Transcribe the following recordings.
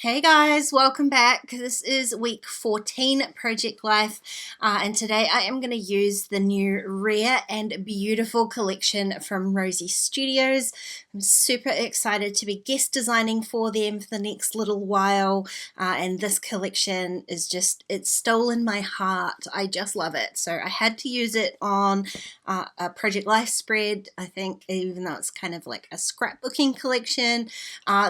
Hey guys, welcome back. This is week 14 Project Life, and today I am going to use the new Rare and Beautiful collection from Rosie Studios. I'm super excited to be guest designing for them for the next little while, and this collection is it's stolen my heart. I just love it. So I had to use it on a Project Life spread, I think, even though it's kind of like a scrapbooking collection.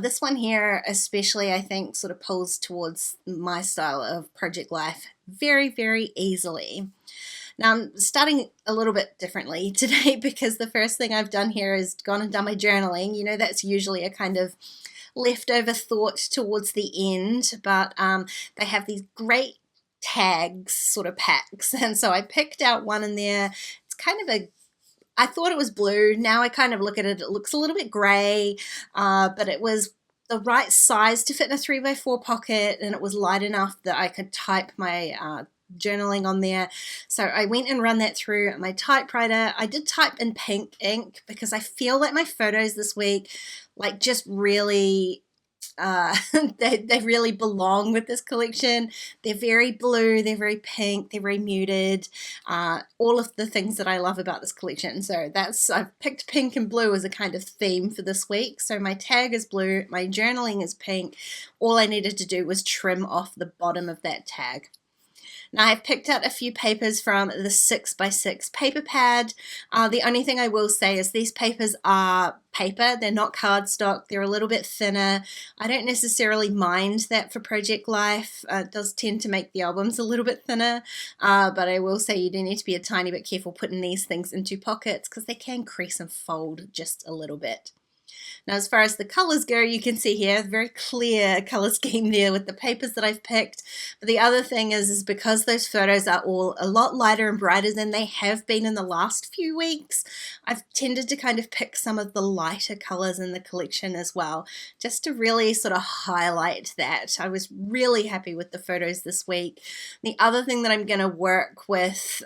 This one here especially, I think, sort of pulls towards my style of Project Life very, very easily. Now I'm starting a little bit differently today because the first thing I've done here is gone and done my journaling. You know, that's usually a kind of leftover thought towards the end, but they have these great tags sort of packs, and so I picked out one in there. It's kind of I thought it was blue. Now I kind of look at it, it looks a little bit grey, but it was the right size to fit in a 3x4 pocket, and it was light enough that I could type my journaling on there. So I went and run that through my typewriter. I did type in pink ink because I feel like my photos this week just really they really belong with this collection. They're very blue, they're very pink, they're very muted, all of the things that I love about this collection. So I've picked pink and blue as a kind of theme for this week. So my tag is blue, my journaling is pink. All I needed to do was trim off the bottom of that tag. Now I've picked out a few papers from the 6x6 paper pad. The only thing I will say is these papers are paper, they're not cardstock, they're a little bit thinner. I don't necessarily mind that for Project Life. It does tend to make the albums a little bit thinner, but I will say you do need to be a tiny bit careful putting these things into pockets because they can crease and fold just a little bit. Now, as far as the colors go, you can see here, very clear color scheme there with the papers that I've picked. But the other thing is because those photos are all a lot lighter and brighter than they have been in the last few weeks, I've tended to kind of pick some of the lighter colors in the collection as well, just to really sort of highlight that. I was really happy with the photos this week. The other thing that I'm going to work with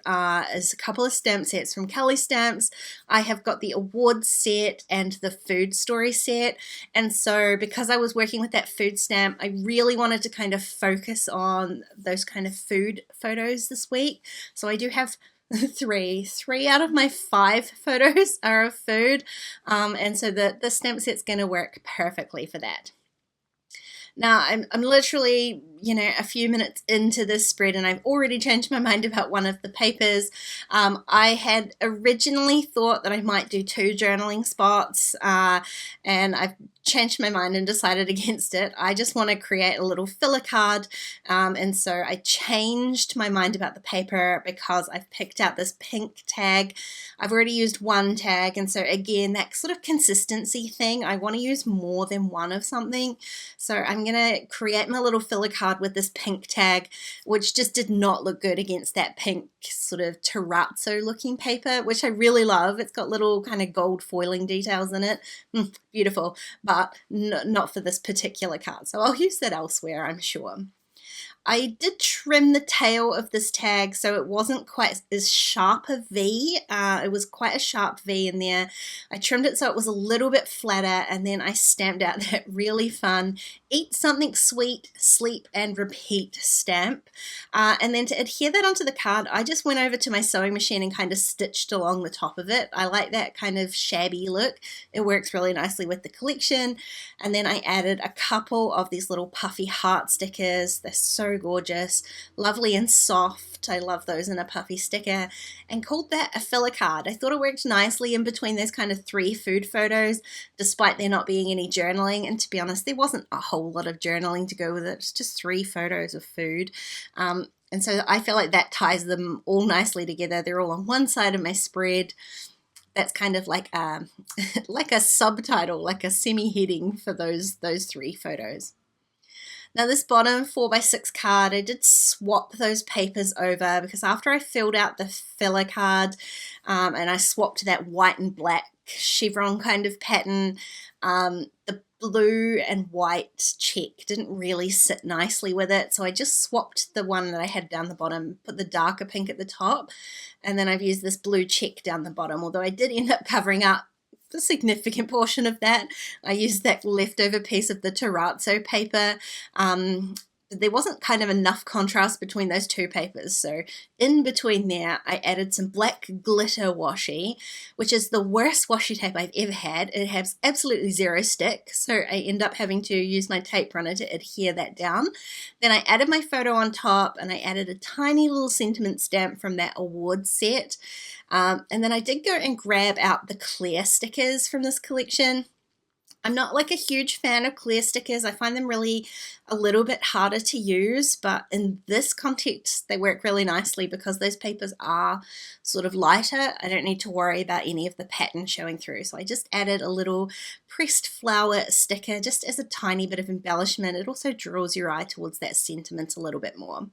is a couple of stamp sets from Kellie Stamps. I have got the awards set and the food story set, and so because I was working with that food stamp, I really wanted to kind of focus on those kind of food photos this week. So I do have three out of my 5 photos are of food, and so the stamp set's going to work perfectly for that. Now, I'm literally, a few minutes into this spread and I've already changed my mind about one of the papers. I had originally thought that I might do 2 journaling spots, and I've changed my mind and decided against it. I just want to create a little filler card, and so I changed my mind about the paper because I've picked out this pink tag. I've already used one tag, and so again, that sort of consistency thing, I want to use more than one of something. So I'm going to create my little filler card with this pink tag, which just did not look good against that pink sort of terrazzo looking paper, which I really love. It's got little kind of gold foiling details in it. Beautiful, but not for this particular card. So I'll use that elsewhere, I'm sure. I did trim the tail of this tag so it wasn't quite as sharp a V. It was quite a sharp V in there. I trimmed it so it was a little bit flatter, and then I stamped out that really fun Eat Something Sweet, Sleep and Repeat stamp. And then to adhere that onto the card, I just went over to my sewing machine and kind of stitched along the top of it. I like that kind of shabby look. It works really nicely with the collection. And then I added a couple of these little puffy heart stickers. They're so gorgeous, lovely and soft. I love those in a puffy sticker, and called that a filler card. I thought it worked nicely in between those kind of 3 food photos, despite there not being any journaling. And to be honest, there wasn't a whole lot of journaling to go with it. It's just 3 photos of food. And so I feel like that ties them all nicely together. They're all on one side of my spread. That's kind of like a subtitle, like a semi-heading for those 3 photos. Now this bottom 4x6 card, I did swap those papers over because after I filled out the filler card, and I swapped that white and black chevron kind of pattern, the blue and white check didn't really sit nicely with it, so I just swapped the one that I had down the bottom, put the darker pink at the top, and then I've used this blue check down the bottom, although I did end up covering up a significant portion of that. I used that leftover piece of the terrazzo paper. There wasn't kind of enough contrast between those two papers, so in between there I added some black glitter washi, which is the worst washi tape I've ever had. It has absolutely zero stick, so I end up having to use my tape runner to adhere that down. Then I added my photo on top, and I added a tiny little sentiment stamp from that award set, and then I did go and grab out the clear stickers from this collection. I'm not like a huge fan of clear stickers. I find them really a little bit harder to use, but in this context they work really nicely because those papers are sort of lighter. I don't need to worry about any of the pattern showing through. So I just added a little pressed flower sticker just as a tiny bit of embellishment. It also draws your eye towards that sentiment a little bit more.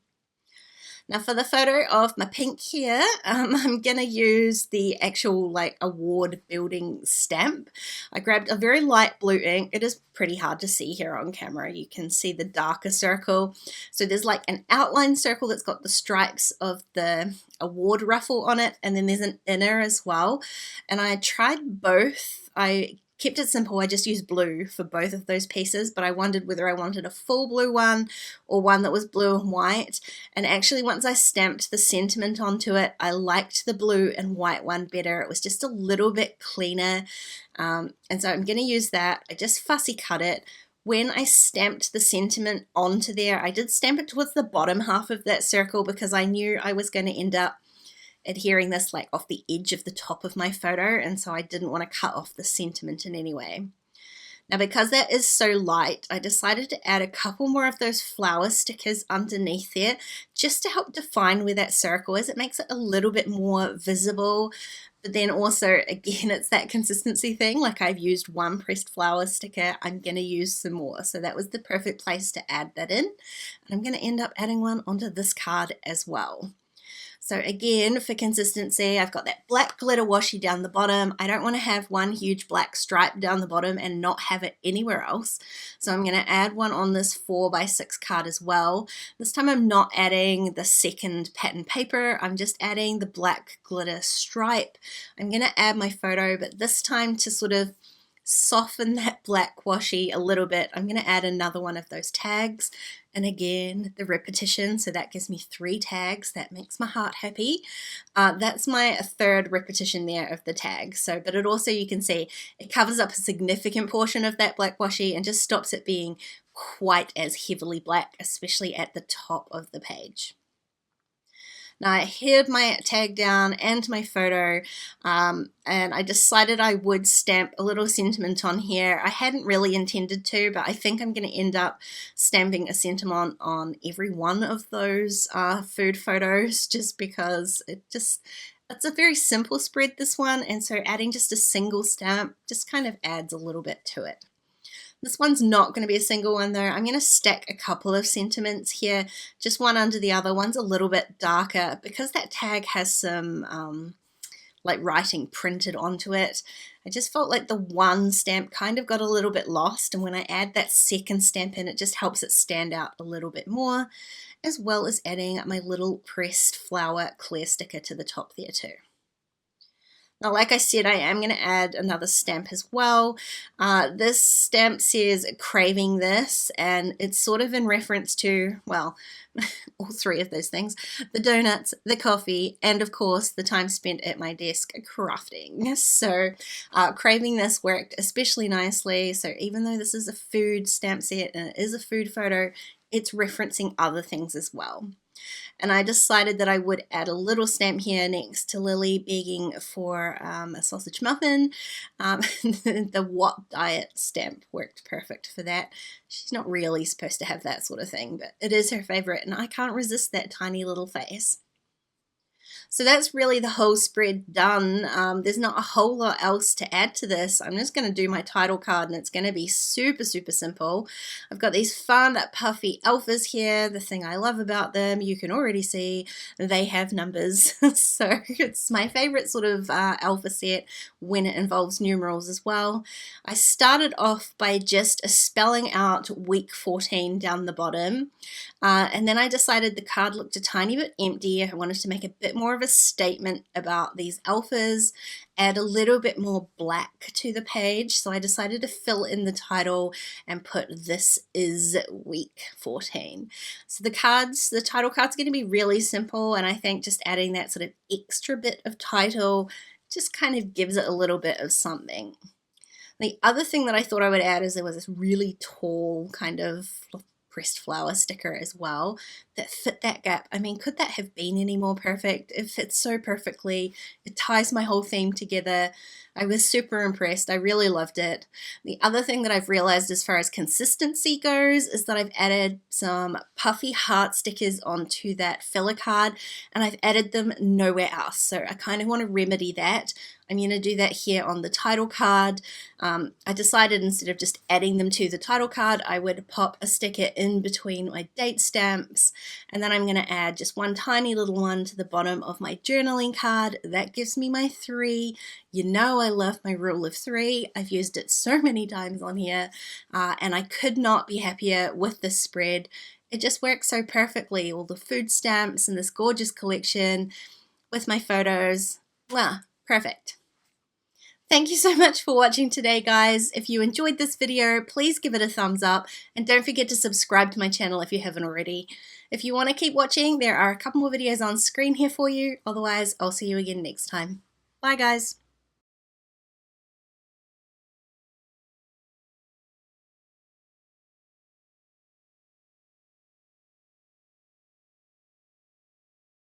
Now for the photo of my pink here, I'm going to use the actual like award building stamp. I grabbed a very light blue ink. It is pretty hard to see here on camera. You can see the darker circle. So there's like an outline circle that's got the stripes of the award ruffle on it, and then there's an inner as well. And I tried both. I kept it simple. I just used blue for both of those pieces, but I wondered whether I wanted a full blue one or one that was blue and white. And actually once I stamped the sentiment onto it, I liked the blue and white one better. It was just a little bit cleaner. And so I'm going to use that. I just fussy cut it. When I stamped the sentiment onto there, I did stamp it towards the bottom half of that circle because I knew I was going to end up adhering this like off the edge of the top of my photo, and so I didn't want to cut off the sentiment in any way. Now because that is so light, I decided to add a couple more of those flower stickers underneath there just to help define where that circle is. It makes it a little bit more visible, but then also again it's that consistency thing. Like I've used one pressed flower sticker, I'm going to use some more, so that was the perfect place to add that in. And I'm going to end up adding one onto this card as well. So again, for consistency, I've got that black glitter washi down the bottom. I don't want to have one huge black stripe down the bottom and not have it anywhere else. So I'm going to add one on this 4x6 card as well. This time I'm not adding the second pattern paper. I'm just adding the black glitter stripe. I'm going to add my photo, but this time to sort of soften that black washi a little bit, I'm going to add another one of those tags. And again, the repetition, so that gives me 3 tags. That makes my heart happy. That's my third repetition there of the tag. So, but it also, you can see, it covers up a significant portion of that black washi and just stops it being quite as heavily black, especially at the top of the page. Now I adhered my tag down and my photo, and I decided I would stamp a little sentiment on here. I hadn't really intended to, but I think I'm going to end up stamping a sentiment on every one of those food photos, just because it's a very simple spread, this one, and so adding just a single stamp just kind of adds a little bit to it. This one's not going to be a single one though. I'm going to stack a couple of sentiments here, just one under the other. One's a little bit darker because that tag has some like writing printed onto it. I just felt like the one stamp kind of got a little bit lost, and when I add that second stamp in, it just helps it stand out a little bit more, as well as adding my little pressed flower clear sticker to the top there too. Now, like I said, I am going to add another stamp as well. This stamp says craving this, and it's sort of in reference to, well, all 3 of those things: the donuts, the coffee, and of course the time spent at my desk crafting. So craving this worked especially nicely. So even though this is a food stamp set and it is a food photo, it's referencing other things as well. And I decided that I would add a little stamp here next to Lily begging for a sausage muffin. The What Diet stamp worked perfect for that. She's not really supposed to have that sort of thing, but it is her favorite, and I can't resist that tiny little face. So that's really the whole spread done. There's not a whole lot else to add to this. I'm just going to do my title card, and it's going to be super, super simple. I've got these fun puffy alphas here. The thing I love about them, you can already see they have numbers. So it's my favorite sort of alpha set when it involves numerals as well. I started off by just spelling out week 14 down the bottom. And then I decided the card looked a tiny bit empty. I wanted to make a bit more more of a statement about these alphas, add a little bit more black to the page. So I decided to fill in the title and put "This is week 14." So the title card's going to be really simple, and I think just adding that sort of extra bit of title just kind of gives it a little bit of something. The other thing that I thought I would add is there was this really tall kind of pressed flower sticker as well that fit that gap. I mean, could that have been any more perfect? It fits so perfectly. It ties my whole theme together. I was super impressed. I really loved it. The other thing that I've realized as far as consistency goes is that I've added some puffy heart stickers onto that filler card, and I've added them nowhere else. So I kind of want to remedy that. I'm going to do that here on the title card. I decided instead of just adding them to the title card, I would pop a sticker in between my date stamps, and then I'm going to add just one tiny little one to the bottom of my journaling card. That gives me my 3. You know I love my rule of 3. I've used it so many times on here, and I could not be happier with this spread. It just works so perfectly. All the food stamps and this gorgeous collection with my photos. Wow, perfect. Thank you so much for watching today, guys. If you enjoyed this video, please give it a thumbs up, and don't forget to subscribe to my channel if you haven't already. If you want to keep watching, there are a couple more videos on screen here for you. Otherwise, I'll see you again next time. Bye, guys.